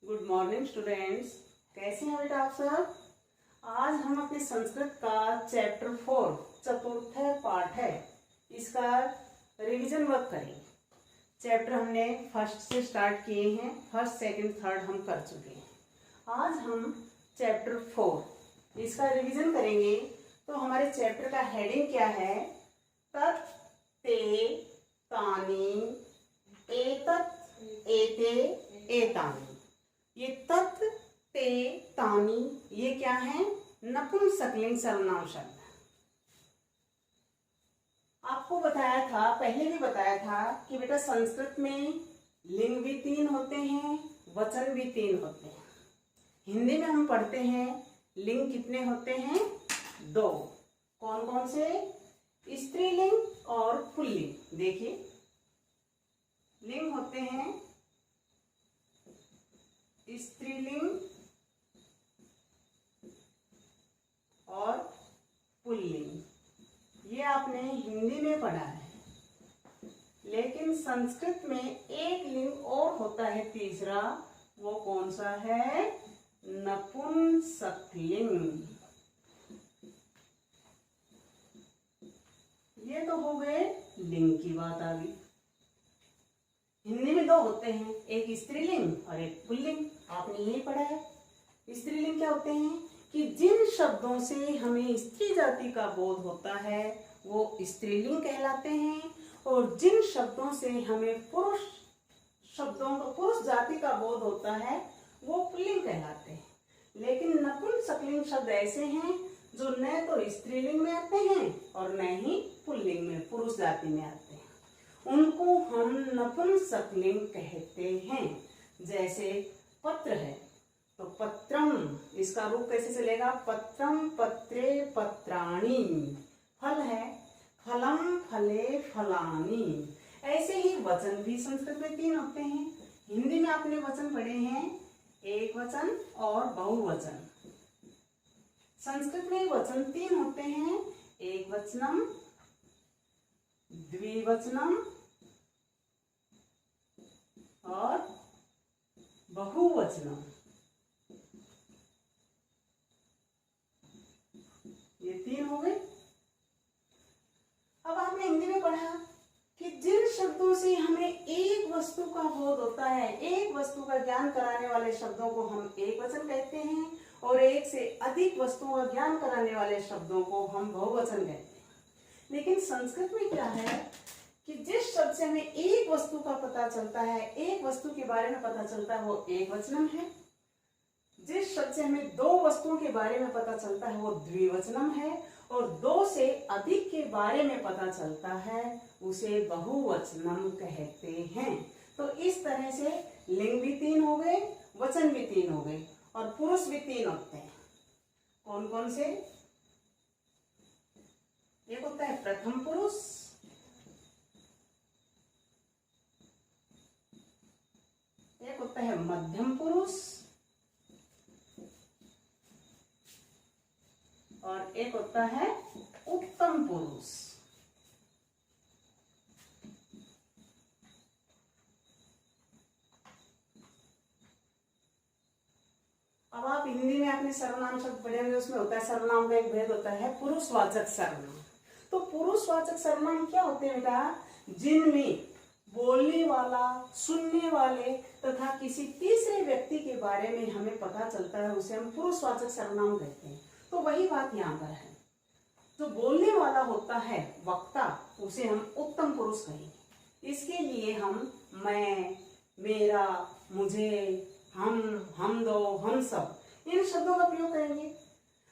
Good morning students. कैसे हैं बेटा आप सब। आज हम अपने संस्कृत का चैप्टर 4 चतुर्थ पाठ है, इसका रिवीजन वर्क करेंगे। चैप्टर हमने फर्स्ट से स्टार्ट किए हैं, फर्स्ट सेकंड थर्ड हम कर चुके हैं। आज हम चैप्टर 4 इसका रिवीजन करेंगे। तो हमारे चैप्टर का हेडिंग क्या है? तत् ते तानि एतत् एते एतानि। ये तत् ते तानि ये क्या है? नपुंसकलिंग सर्वनाम शब्द। आपको बताया था, पहले भी बताया था कि बेटा संस्कृत में लिंग भी 3 होते हैं, वचन भी 3 होते हैं। हिंदी में हम पढ़ते हैं लिंग कितने होते हैं? 2। कौन कौन से? स्त्रीलिंग और पुल्लिंग। देखिए लिंग होते हैं स्त्रीलिंग और पुल्लिंग। ये आपने हिंदी में पढ़ा है, लेकिन संस्कृत में एक लिंग और होता है तीसरा। वो कौन सा है? नपुंसकलिंग। ये तो हो गए लिंग की बात आ गई। हिंदी में 2 होते हैं, एक स्त्रीलिंग और एक पुल्लिंग। आपने यही पढ़ा है। स्त्रीलिंग क्या होते हैं कि जिन शब्दों से हमें स्त्री जाति का बोध होता है वो स्त्रीलिंग कहलाते हैं, और जिन शब्दों से हमें पुरुष जाति का बोध होता है वो पुल्लिंग कहलाते हैं। लेकिन नपुंसकलिंग शब्द ऐसे हैं जो न तो स्त्रीलिंग में आते हैं और न ही पुल्लिंग में, पुरुष जाति में आते हैं। उनको हम नपुंसकलिंग कहते हैं। जैसे पत्र है तो पत्रम, इसका रूप कैसे चलेगा? पत्रम पत्रे पत्राणि। फल है फलम फले फलानि। ऐसे ही वचन भी संस्कृत में 3 होते हैं। हिंदी में आपने वचन पढ़े हैं एक वचन और बहुवचन। संस्कृत में वचन 3 होते हैं, एक वचनम, द्विवचनम और बहुवचनम। ये 3 हो गए। अब आपने हिंदी में पढ़ा कि जिन शब्दों से हमें एक वस्तु का बोध होता है, एक वस्तु का ज्ञान कराने वाले शब्दों को हम एक वचन कहते हैं, और एक से अधिक वस्तुओं का ज्ञान कराने वाले शब्दों को हम बहुवचन कहते हैं। लेकिन संस्कृत में क्या है कि जिस शब्द से हमें एक वस्तु का पता चलता है, एक वस्तु के बारे में पता चलता है, वो एक वचनम है। जिस शब्द से हमें 2 वस्तुओं के बारे में पता चलता है वो द्विवचनम है, और 2 से अधिक के बारे में पता चलता है उसे बहुवचनम कहते हैं। तो इस तरह से लिंग भी 3 हो गए, वचन भी 3 हो गए, और पुरुष भी 3 होते हैं। कौन कौन से? एक होता है प्रथम पुरुष, एक होता है मध्यम पुरुष, और एक होता है उत्तम पुरुष। अब आप हिंदी में आपने सर्वनाम शब्द पढ़े होंगे, उसमें होता है सर्वनाम का एक भेद होता है पुरुषवाचक सर्वनाम। तो पुरुषवाचक सर्वनाम क्या होते हैं बेटा? जिनमें बोलने वाला, सुनने वाले तथा किसी तीसरे व्यक्ति के बारे में हमें पता चलता है, उसे हम पुरुषवाचक सर्वनाम कहते हैं। तो वही बात यहाँ पर है। जो बोलने वाला होता है वक्ता, उसे हम उत्तम पुरुष कहेंगे। इसके लिए हम मैं, मेरा, मुझे, हम दो, हम सब, इन शब्दों का प्रयोग करेंगे।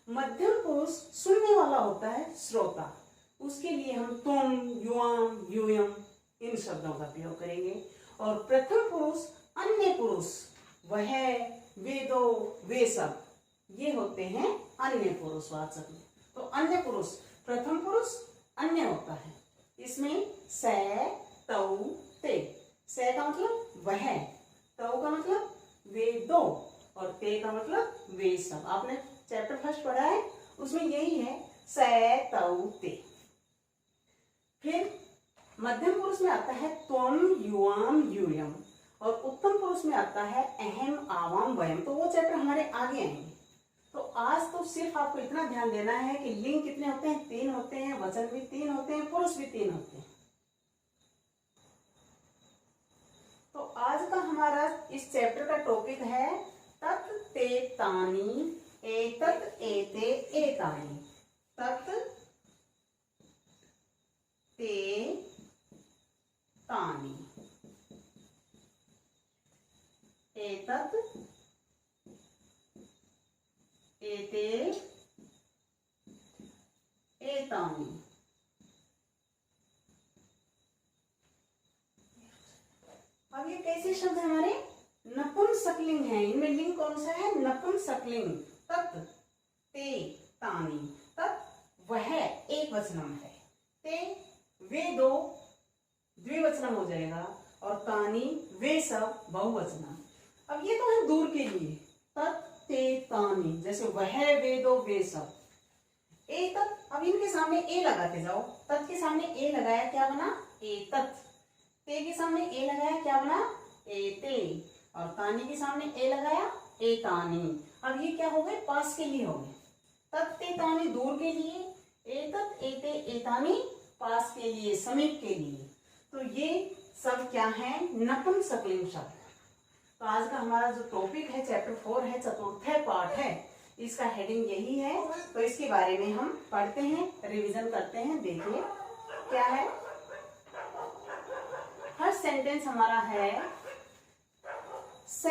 मध्यम पुरुष सुनने वाला होता है श्रोता, उसके लिए हम तुम, युआम, यूयम इन शब्दों का प्रयोग करेंगे। और प्रथम पुरुष अन्य पुरुष, वह, वे दो, वे सब, ये होते हैं अन्य पुरुषवाचक में। तो अन्य पुरुष, प्रथम पुरुष अन्य होता है। इसमें स, तौ, ते। स का मतलब वह, तौ का मतलब वे दो, और ते का मतलब वे सब। आपने चैप्टर फर्स्ट पढ़ा है, उसमें यही है स, तौ, ते। फिर मध्यम पुरुष में आता है त्वम, युआम, यूयम। और उत्तम पुरुष में आता है अहम आवाम वयम। तो वो चैप्टर हमारे आगे आएंगे। तो आज तो सिर्फ आपको इतना ध्यान देना है कि लिंग कितने होते हैं, 3 होते हैं, वचन भी 3 होते हैं, पुरुष भी 3 होते हैं। तो आज का हमारा इस चैप्टर का टॉपिक है तत् ते तानि एतत् एते एतानि। तत् ते तानि एतत् एते एतानि। अब ये कैसे शब्द है हमारे, नपुंसकलिंग है। इनमें लिंग कौन सा है, नपुंसकलिंग। तत् ते तानि, तत् वह एक वचनम है, ते वे दो द्विवचनम हो जाएगा, और तानि वे सब बहुवचनम। अब ये तो है दूर के लिए, तत् ते तानि, जैसे वह वे दो वे सब। एतत्, अब इनके सामने ए लगाते जाओ। तत् के सामने ए लगाया, क्या बना, एतत्। ते के सामने ए लगाया, क्या बना, एते। और तानि के सामने ए लगाया, एतानि। अब ये क्या हो गए, पास के लिए हो गए। तत् ते तानि दूर के लिए, एतत् एते एतानि पास के लिए, समीप के लिए। तो ये सब क्या है, नपुंसकलिंग शब्द। तो आज का हमारा जो टॉपिक है चैप्टर 4 है, चतुर्थ पाठ है, इसका हेडिंग यही है। तो इसके बारे में हम पढ़ते हैं, रिवीजन करते हैं। देखिए क्या है, फर्स्ट सेंटेंस हमारा है स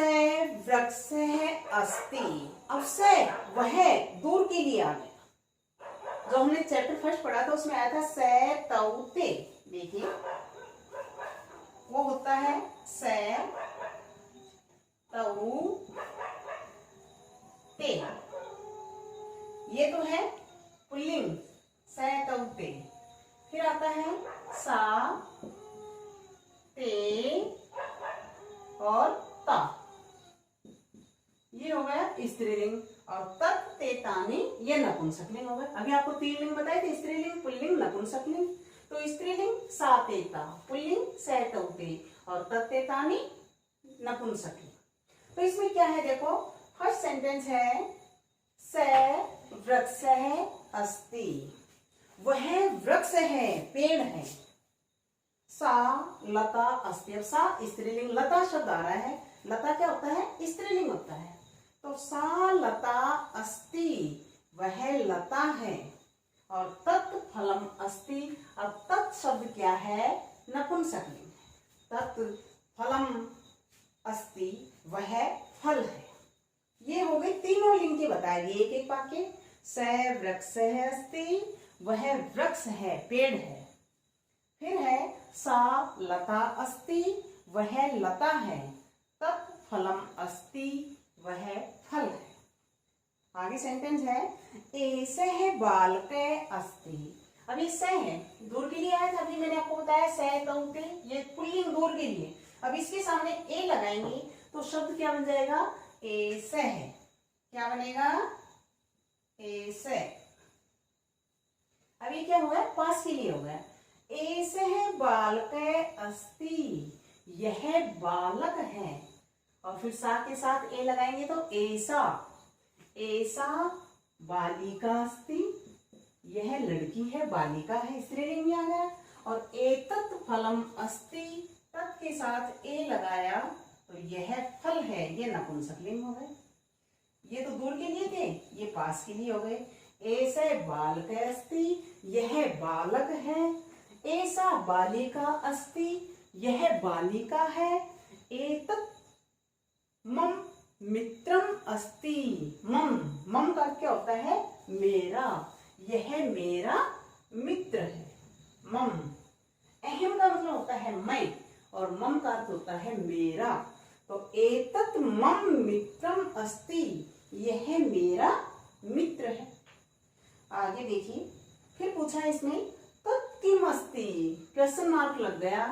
वृक्षः अस्ति। अब स वह दूर के लिए आ गया। जो हमने चैप्टर फर्स्ट पढ़ा था उसमें आया था स तौ ते। देखिए वो होता है स तौ ते, ये तो है पुल्लिंग, स तौ ते। फिर आता है सा ते और ता, ये हो गया स्त्रीलिंग। और तत् ते तानि ये नपुंसकलिंग हो गया। अभी आपको 3 लिंग बताए थे, स्त्रीलिंग, पुल्लिंग, नपुंसकलिंग। तो स्त्रीलिंग सा ते ता, पुल्लिंग स तौ ते, और तत् ते तानि नपुंसकलिंग। तो इसमें क्या है देखो, फर्स्ट सेंटेंस है स वृक्षः अस्ति, वह वृक्ष है, पेड़ है। सा लता अस्ति, अब सा स्त्रीलिंग, लता शब्द आ रहा है, लता क्या होता है, स्त्रीलिंग होता है। तो सा लता अस्ति, वह लता है। और तत् फलम अस्ति, अब तत् शब्द क्या है, नपुंसकलिंग। तत् फलम अस्ति, वह फल है। ये हो गई तीनों लिंग के बताए गए एक एक वाक्य। स वृक्षः अस्ति, वह वृक्ष है, पेड़ है। फिर है सा लता अस्ति, वह लता है। तत् फलम अस्ति, वह फल है। आगे सेंटेंस है एषः बालकः अस्ति। अब ये स है, दूर के लिए आया था, अभी मैंने आपको बताया स तौ ते, ये पुल्लिंग दूर के लिए। अब इसके सामने ए लगाएंगे तो शब्द क्या बन जाएगा, एषः। क्या बनेगा, एषः। अब ये क्या हो गया, पास के लिए हो गया। एषः बालकः अस्ति, यह बालक है। और फिर सा के साथ ए लगाएंगे तो एषा, एषा बालिका अस्ति, यह लड़की है, बालिका है, स्त्रीलिंग में आ गया। और एतत् फलम अस्ति, तत् के साथ ए लगाया तो यह फल है, ये नपुंसकलिंग हो गए। ये तो दूर के लिए थे, ये पास के लिए हो गए। एषः बालकः अस्ति, यह बालक है। एषा बालिका अस्ति, यह बालिका है। एतत् मम मित्रम अस्ति, मम, मम का क्या होता है, मेरा, यह मेरा मित्र है। मम, अहम का मतलब होता है मैं, और मम का अर्थ होता है मेरा। तो एतत् मम मित्रम अस्ति, यह मेरा मित्र है। आगे देखिए, फिर पूछा इसमें तत् किम अस्ति, क्वेश्चन मार्क लग गया,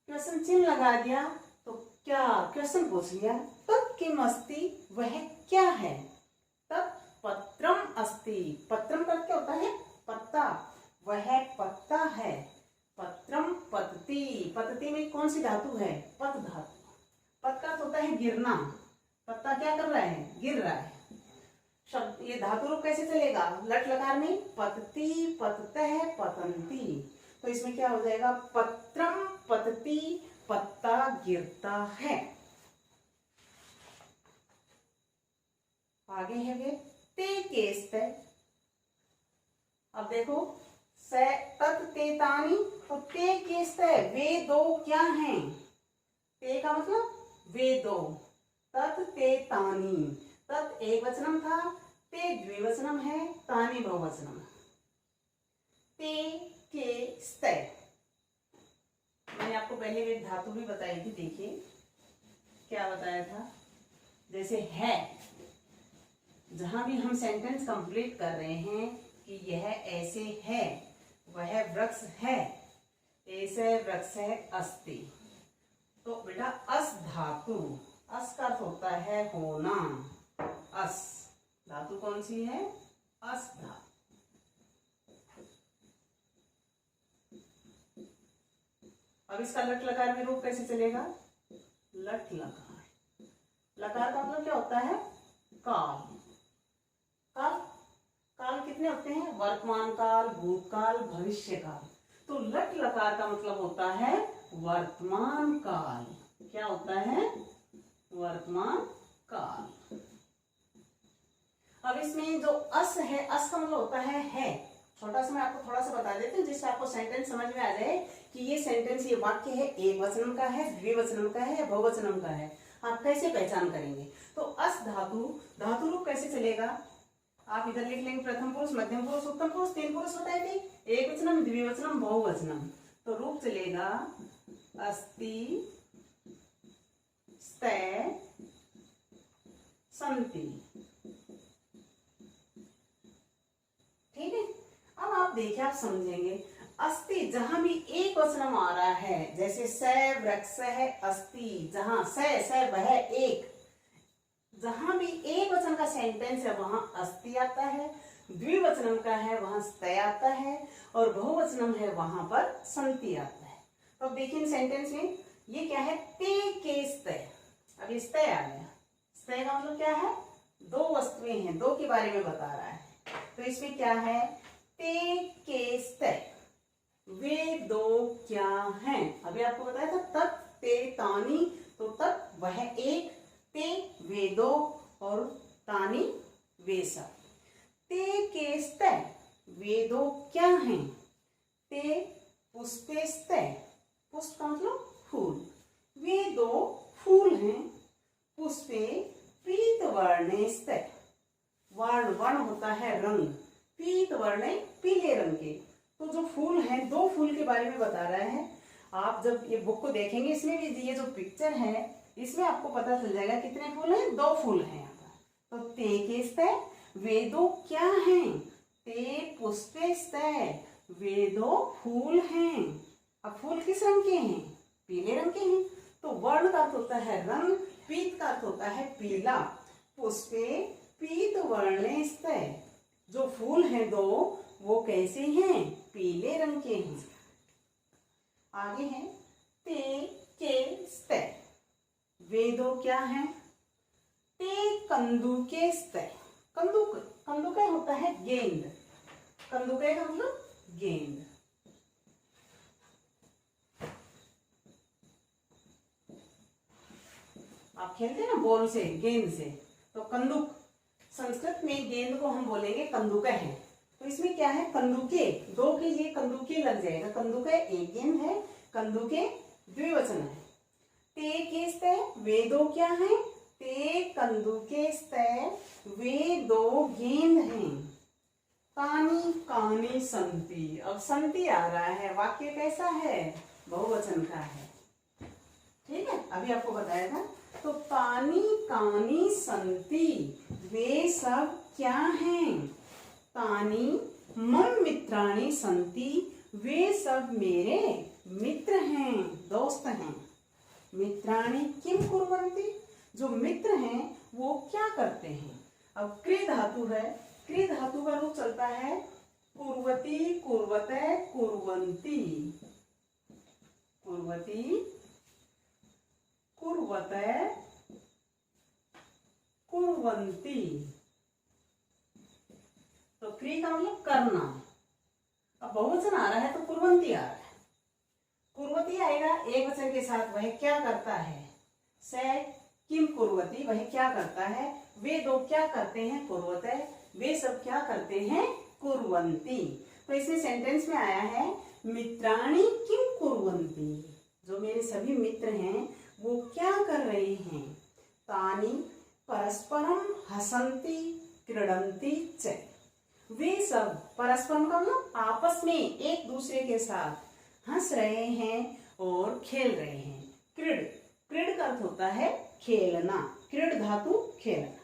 क्वेश्चन चिन्ह लगा दिया, तो क्या क्वेश्चन पूछ लिया, तत् किम अस्ति, वह क्या है। तत् पत्रम अस्ति, पत्रम का क्या होता है, पत्ता, वह पत्ता है। पत्रम पतति, पतति में कौन सी धातु है, पत धातु। पत का अर्थ होता है गिरना, पत्ता क्या कर रहा है, गिर रहा है। शब्द ये धातु रूप कैसे चलेगा, लट लकार में पतती, पततः, पतंती। तो इसमें क्या हो जाएगा, पत्रम पतती, पत्ता गिरता है। आगे है वे ते केस्त। अब देखो से तत् ते तानी, तो ते केस्त है, वे दो क्या हैं, ते का मतलब वे दो, तत् ते तानी, तत् एक वचनम था, ते द्विवचनम है, तानी बहुवचनम। ते के स्तय, मैंने आपको पहले एक धातु भी बताई थी, देखिए क्या बताया था। जैसे है, जहां भी हम सेंटेंस कंप्लीट कर रहे हैं कि यह ऐसे है, वह वृक्ष है, ऐसे वृक्ष है अस्ति, तो बेटा अस धातु, अस का अर्थ होता है होना, अस धातु कौन सी है, अस धातु। अब इसका लट लकार में रूप कैसे चलेगा, लट लकार। लकार का मतलब क्या होता है, काल। काल, काल कितने होते हैं, वर्तमान काल, भूतकाल, भविष्य काल। तो लट लकार का मतलब होता है वर्तमान काल। क्या होता है, वर्तमान काल। अब इसमें जो अस है, अस का मतलब होता है। छोटा सा मैं आपको थोड़ा सा बता देती हूँ जिससे आपको सेंटेंस समझ में आ जाए कि ये सेंटेंस, ये वाक्य है एक वचनम का है, द्विवचनम का है या बहुवचनम का है, आप कैसे पहचान करेंगे। तो अस धातु, धातु रूप कैसे चलेगा, आप इधर लिख लेंगे प्रथम पुरुष, मध्यम पुरुष, उत्तम पुरुष, तीन पुरुष बताए थे, एक वचनम, द्विवचनम, बहुवचनम। तो रूप चलेगा अस्ति, स्तय, संति। ठीक है, अब आप देखिए, आप समझेंगे। अस्ति जहां भी एक वचनम आ रहा है, जैसे स वृक्ष है अस्ति, जहां स वह एक, जहां भी एक वचन का सेंटेंस है वहां अस्ति आता है, द्विवचनम का है वहां स्तय आता है, और बहुवचनम है वहां पर संति आता है। तो अब देखिए सेंटेंस में ये क्या है, ते के स्तय। अब ये स्तय आ गया, स्तय का मतलब क्या है, दो वस्तुएं हैं, दो के बारे में बता रहा है। तो इसमें क्या है, ते के स्तय, वे दो क्या हैं। अभी आपको बताया था तत् ते तानी, तो तत् वह एक, ते वे दो, और तानी वे सब। ते के स्तय, वे दो क्या हैं, ते पुष्पे स्तय, पुष्प का मतलब फूल, वे दो फूल हैं, पुष्पे पीत वर्णे स्तय, वर्ण, वर्ण होता है रंग, पीत वर्ण पीले रंग के। तो जो फूल हैं, दो फूल के बारे में बता रहा है। आप जब ये बुक को देखेंगे, इसमें भी ये जो पिक्चर है, इसमें आपको पता चल जाएगा कितने फूल हैं, दो फूल हैं यहाँ पर। तो ते के स्तय, वे दो क्या हैं, ते पुष्पे स्तय, वे दो फूल हैं। अब फूल किस रंग के हैं, पीले रंग के हैं। तो वर्ण का अर्थ होता है रंग, पीत का अर्थ होता है पीला, पुष्पे पीत वर्णे स्तय, जो फूल हैं दो वो कैसे हैं, पीले रंग के हैं। आगे है ते के स्तय, वे दो क्या हैं, ते कंदुके स्तय। कंदुक, कंदुका होता है गेंद, कंदुके का मतलब गेंद। आप खेलते हैं ना बॉल से, गेंद से, तो कंदुक, संस्कृत में गेंद को हम बोलेंगे कंदुक है। तो इसमें क्या है, कंदुके, दो के लिए कंदुके लग जाएगा, कंदुके एक गेंद है, कंदुके द्विवचन है। ते के स्तय, वे दो क्या हैं, ते कंदुके स्तय, वे दो गेंद हैं। तानी कानी संति, अब संति आ रहा है, वाक्य कैसा है, बहुवचन का है। ठीक है, अभी आपको बताया था। तो तानी कानी संति, वे सब क्या हैं, तानी मम मित्राणि संति, वे सब मेरे मित्र हैं, दोस्त हैं। मित्राणि किम कुर्वन्ति, जो मित्र हैं वो क्या करते हैं। अब क्रि धातु है, क्रि धातु का रूप चलता है कुर्वती, कुर्वते, कुर्वन्ति, कुर्वती, कुर्वते, कुर्वन्ति। तो क्रिया का मतलब करना। अब बहुवचन आ रहा है तो कुर्वन्ति आ रहा है। कुर्वती आएगा एक वचन के साथ, वह क्या करता है। से किम कुर्वती, वह क्या करता है। वे दो क्या करते हैं, कुर्वते। वे सब क्या करते हैं, कुर्वन्ति। तो इसमें सेंटेंस में आया है मित्राणि किम कुर्वन्ति, जो मेरे सभी मित्र हैं वो क्या कर रहे हैं। तानि परस्परम हसन्ति क्रीडन्ति च, वे सब परस्परम का मतलब आपस में एक दूसरे के साथ हंस रहे हैं और खेल रहे हैं। क्रीड, क्रीड का अर्थ होता है खेलना, क्रीड धातु खेलना।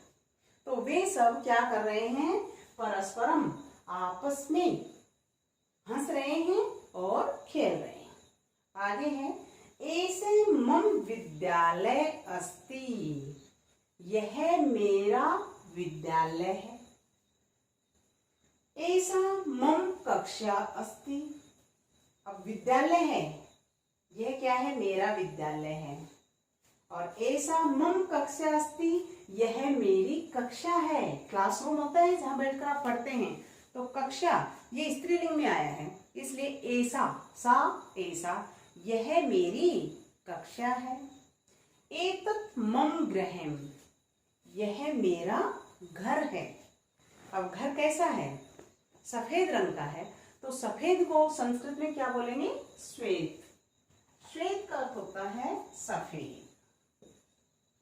तो वे सब क्या कर रहे हैं, परस्परम आपस में हंस रहे हैं और खेल रहे हैं। आगे है ऐसे मम विद्यालय अस्ति, यह मेरा विद्यालय है। ऐसा मम कक्षा अस्ति, अब विद्यालय है, यह क्या है, मेरा विद्यालय है। और ऐसा मम कक्षा अस्ति, यह मेरी कक्षा है। क्लासरूम होता है जहां बैठकर आप पढ़ते हैं, तो कक्षा ये स्त्रीलिंग में आया है, इसलिए ऐसा, सा ऐसा, यह मेरी कक्षा है। एतत् मम गृहम्, यह मेरा घर है। अब घर कैसा है, सफेद रंग का है, तो सफेद को संस्कृत में क्या बोलेंगे, श्वेत। श्वेत का अर्थ होता है सफेद।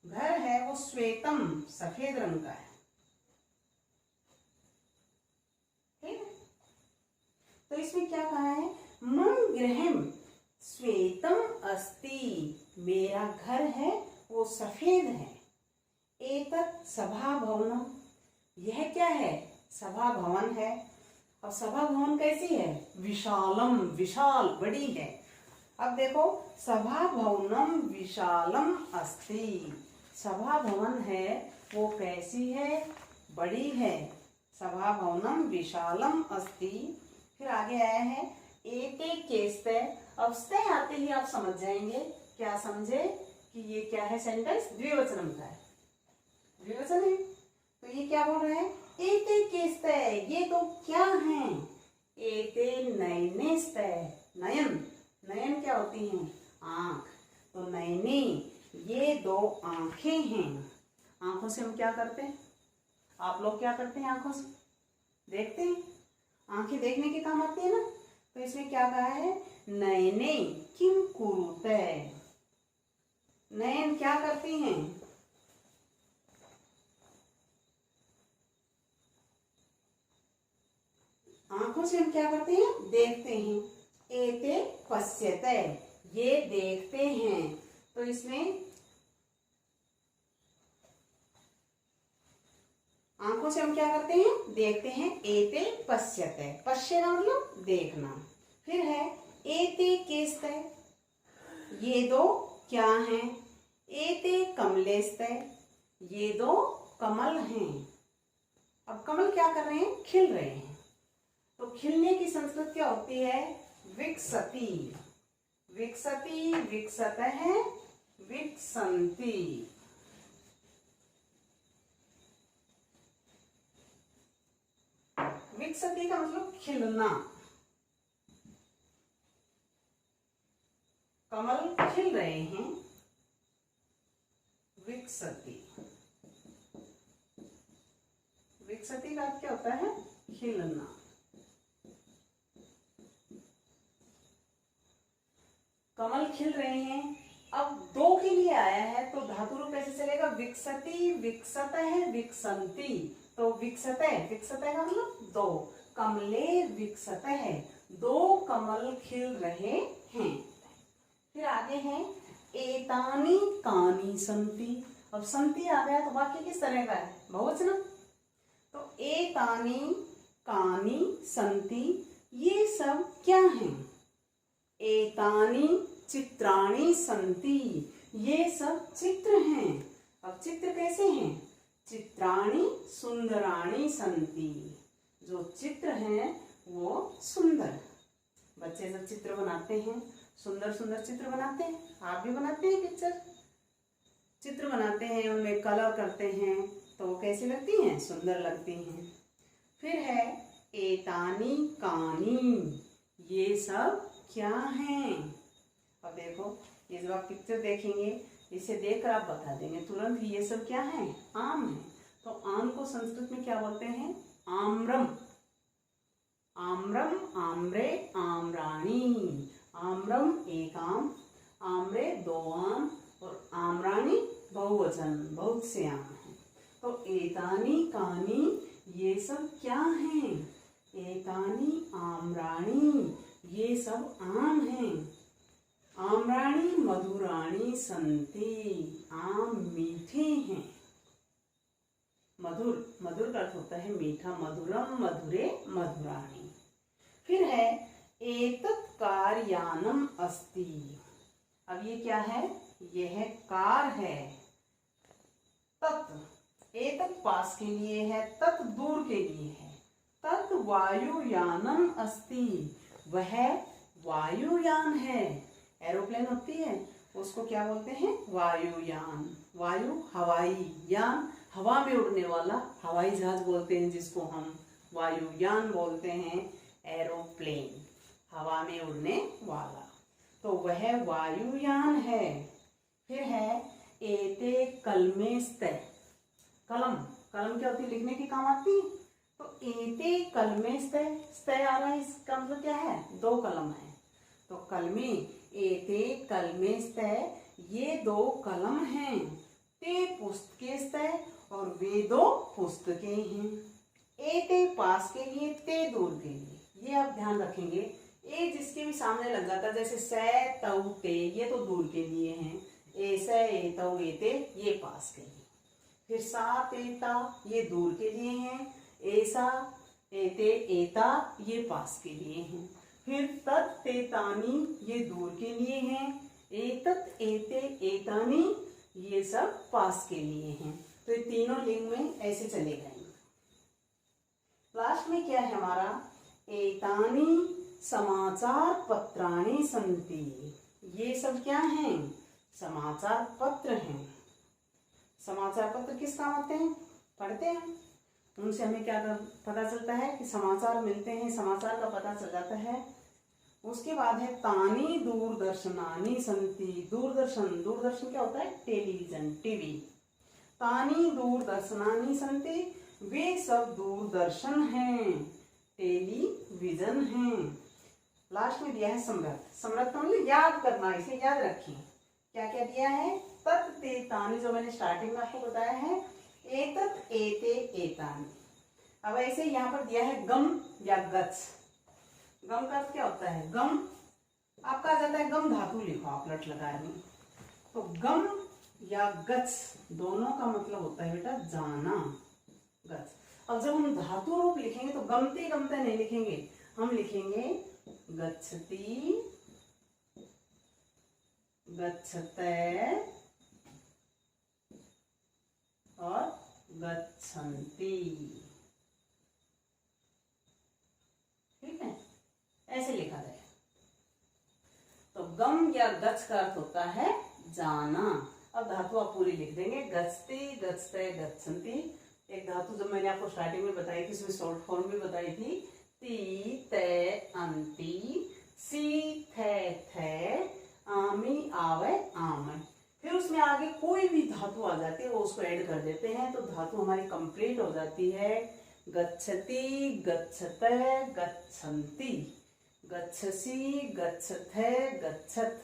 घर है वो श्वेतम, सफेद रंग का है। ठीक है, तो इसमें क्या कहा है, मम गृहम् श्वेतम अस्ति, मेरा घर है वो सफेद है। एतत् सभा भवनम, यह क्या है, सभा भवन है। अब सभा भवन कैसी है, विशालम, विशाल, बड़ी है। अब देखो सभा भवनम विशालम अस्ति, सभा भवन है वो कैसी है, बड़ी है। सभा भवनम विशालम अस्ति। फिर आगे आया है एते केस्ते। अब स्ते आते ही आप समझ जाएंगे, क्या समझे कि ये क्या है, सेंटेंस द्विवचन का है, द्विवचन है। तो ये क्या बोल रहे हैं, एते केस्ते, ये तो क्या हैं। एते नयनेस्ते, नयन, नयन क्या होती हैं, आंख। तो नयने, ये दो आंखें हैं। आंखों से हम क्या करते हैं, आप लोग क्या करते हैं, आंखों से देखते हैं, आंखें देखने के काम आती है ना। तो इसमें क्या कहा है, नयने किम कुरुते, नयन क्या करती हैं, आंखों से हम क्या करते हैं, देखते हैं। एते पश्यते, ये देखते हैं। तो इसमें आंखों से हम क्या करते हैं, देखते हैं। एते पश्यते, पश्य का मतलब देखना। फिर है एते केस्ते, ये दो क्या हैं। एते कमलेस्ते, ये दो कमल हैं। अब कमल क्या कर रहे हैं, खिल रहे हैं। तो खिलने की संस्कृत क्या होती है, विकसति। विकसति, विकसतः, विकसन्ति। विकसति का मतलब खिलना, कमल खिल रहे हैं। विकसति, विकसति का अर्थ क्या होता है, खिलना। कमल खिल रहे हैं। अब दो के लिए आया है तो धातु रूप कैसे चलेगा, विकसति, विकसतः, विकसन्ति। तो विकसतः, विकसतः का मतलब दो, कमले विकसतः, दो कमल खिल रहे हैं। फिर आगे है एतानि कानि सन्ति। अब सन्ति आ गया तो वाक्य किस तरह का है, बहुवचन। तो एतानि कानि सन्ति, ये सब क्या हैं। एतानि चित्राणि सन्ति, ये सब चित्र हैं। अब चित्र कैसे हैं, चित्राणि सुंदराणि सन्ति, जो चित्र हैं वो सुंदर। बच्चे जब चित्र बनाते हैं, सुंदर सुंदर चित्र बनाते हैं, आप भी बनाते हैं पिक्चर, चित्र बनाते हैं, उनमें कलर करते हैं तो वो कैसी लगती हैं? सुंदर लगती हैं। फिर है एतानी कानी, ये सब क्या हैं? अब देखो, ये जब आप पिक्चर देखेंगे, इसे देखकर आप बता देंगे तुरंत ये सब क्या है? आम है। तो आम को संस्कृत में क्या बोलते हैं? आम्रम। आम्रम, आम्रे, आम्राणी। आम्रम एक आम, आम्रे दो आम, और आम्राणी बहुवचन, बहुत से आम हैं। तो एतानी कानी, ये सब क्या हैं? एतानी आम्राणी, ये सब आम हैं। आम्राणी मधुराणी संति, आम मीठे हैं। मधुर, मधुर का अर्थ होता है मीठा। मधुरम मधुरे मधुराणी। फिर है एतत् कार्यानम अस्ति। अब ये क्या है? यह कार है। तत्, एतत् पास के लिए है, तत् दूर के लिए है। तत् वायुयानम अस्ति, वह वायुयान है। एरोप्लेन होती है, उसको क्या बोलते हैं? वायुयान। वायु हवाई, यान हवा में उड़ने वाला, हवाई जहाज बोलते हैं जिसको हम वायुयान बोलते हैं। एरोप्लेन, हवा में उड़ने वाला, तो वह वायुयान है। फिर है एते कलमेस्तय। कलम, कलम क्या होती है? लिखने के काम आती है। तो एते कलमेस्तय, स्तय आ रहा है, इसका मतलब क्या है? दो कलम है। तो कलमे, एते कलमेस्तय, ये दो कलम हैं। ते पुस्तकेस्तय, और वे दो पुस्तकें हैं। एते पास के लिए, ते दूर के लिए, ये आप ध्यान रखेंगे। ए जिसके भी सामने लग जाता है, जैसे सै तौ ते, ये तो दूर के लिए हैं। ऐसे एतौ एते, ये पास के लिए। फिर सा तेता, ये दूर के लिए हैं। ऐसा एते एता, ये पास के लिए हैं। फिर तत् तेतानी, ये दूर के लिए हैं। एतत् एते एतानी, ये सब पास के लिए हैं। तो ये तीनों लिंग में ऐसे चले गए। लास्ट में क्या है हमारा? एतानी समाचार पत्राणि संति, ये सब क्या हैं? समाचार पत्र हैं। समाचार पत्र किस काम आते हैं? पढ़ते हैं, उनसे हमें क्या पता चलता है? कि समाचार मिलते हैं, समाचार का पता चल जाता है। उसके बाद है तानी दूरदर्शनानि संति। दूरदर्शन, दूरदर्शन क्या होता है? Television, TV. तानी दूरदर्शनानि संति, वे सब दूरदर्शन हैं, टेलीविजन हैं। लास्ट में दिया है समृद्ध। समृद्ध का मतलब याद करना, इसे याद रखिए। क्या क्या दिया है? तत् ते तानि, जो मैंने स्टार्टिंग में आपको बताया है। एतत् एते एतानि। अब ऐसे यहाँ पर दिया है गम या गच्छ। गम का अर्थ क्या होता है? गम आपका आ जाता है, गम धातु लिखो आप लट लगाए में। तो गम या गच्छ दोनों का मतलब होता है बेटा जाना, गच्छ। अब जब हम धातु रूप लिखेंगे तो गमते गमते नहीं लिखेंगे, हम लिखेंगे गच्छति, गच्छते और गच्छन्ति। ठीक है, ऐसे लिखा जाए। तो गम या गच्छ का अर्थ होता है जाना। अब धातु आप पूरी लिख देंगे, गच्छति, गच्छते, गच्छन्ति। एक धातु जब मैंने आपको स्टार्टिंग में बताई थी, उसमें शॉर्ट फॉर्म भी बताई थी, ती ते अंति, सी थे थे, आमी आवे आमय। फिर उसमें आगे कोई भी धातु आ जाती है, वो उसको ऐड कर देते हैं, तो धातु हमारी कंप्लीट हो जाती है। गच्छति, गच्छते, गच्छन्ति, गच्छसि, गच्छते, गच्छत,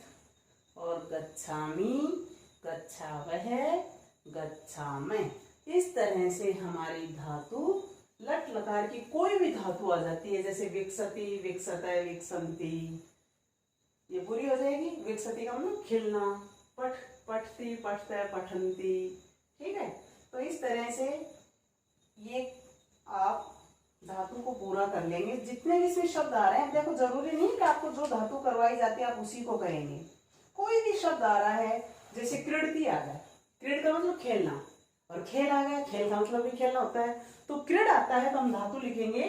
और गच्छामि, गच्छावह, गच्छामः। इस तरह से हमारी धातु लट लकार की कोई भी धातु आ जाती है, जैसे विकसति, विकसतय, विकसन्ति, ये पूरी हो जाएगी। विकसति का मतलब खिलना, पठ, पठती, पठते, पठन्ति। ठीक है, तो इस तरह से ये आप धातु को पूरा कर लेंगे। जितने भी इसमें शब्द आ रहे हैं, देखो जरूरी नहीं कि आपको जो धातु करवाई जाती है आप उसी को कहेंगे। कोई भी शब्द आ रहा है, जैसे क्रीड़ती आ गया, क्रीड़ का मतलब खेलना, और खेल आ गया, खेल का मतलब भी खेलना होता है। तो क्रीड़ आता है तो हम धातु लिखेंगे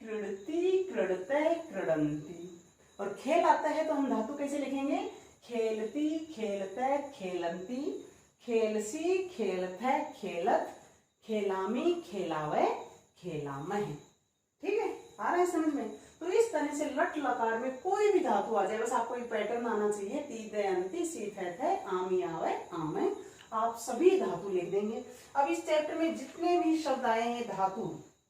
क्रीड़ति, क्रीड़ते, क्रीडन्ति। और खेल आता है तो हम धातु कैसे लिखेंगे? खेलती, खेलते, खेलन्ति। खेलसी, खेलथे, खेलत, खेलामी, खेलावे, खेलामह। ठीक है, आ रहा है समझ में? तो इस तरह से लट लकार में कोई भी धातु आ जाए, बस आपको एक पैटर्न आना चाहिए। ती दे अंति, सी थे, आमी आवे, आमे, आप सभी धातु लिख देंगे। अब इस चैप्टर में जितने भी शब्द आए हैं धातु,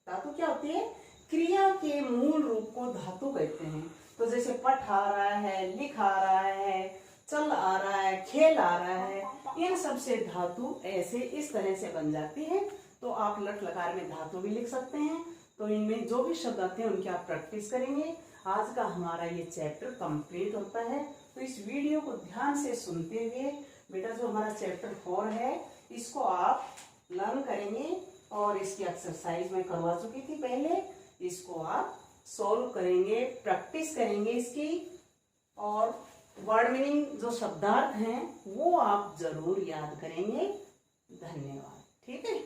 धातु क्या होती है? क्रिया के मूल रूप को धातु कहते हैं। तो जैसे पठ आ रहा है, लिख आ रहा है, चल आ रहा है, खेल आ रहा है, इन सब से धातु ऐसे इस तरह से बन जाती है। तो आप लट लकार में धातु भी लिख सकते हैं। तो इनमें जो भी शब्द आते हैं उनकी आप प्रैक्टिस करेंगे। आज का हमारा ये चैप्टर कंप्लीट होता है। तो इस वीडियो को ध्यान से सुनते हुए बेटा जो हमारा चैप्टर 4 है इसको आप लर्न करेंगे, और इसकी एक्सरसाइज मैं करवा चुकी थी पहले, इसको आप सॉल्व करेंगे, प्रैक्टिस करेंगे इसकी, और वर्ड मीनिंग जो शब्दार्थ हैं वो आप जरूर याद करेंगे। धन्यवाद। ठीक है।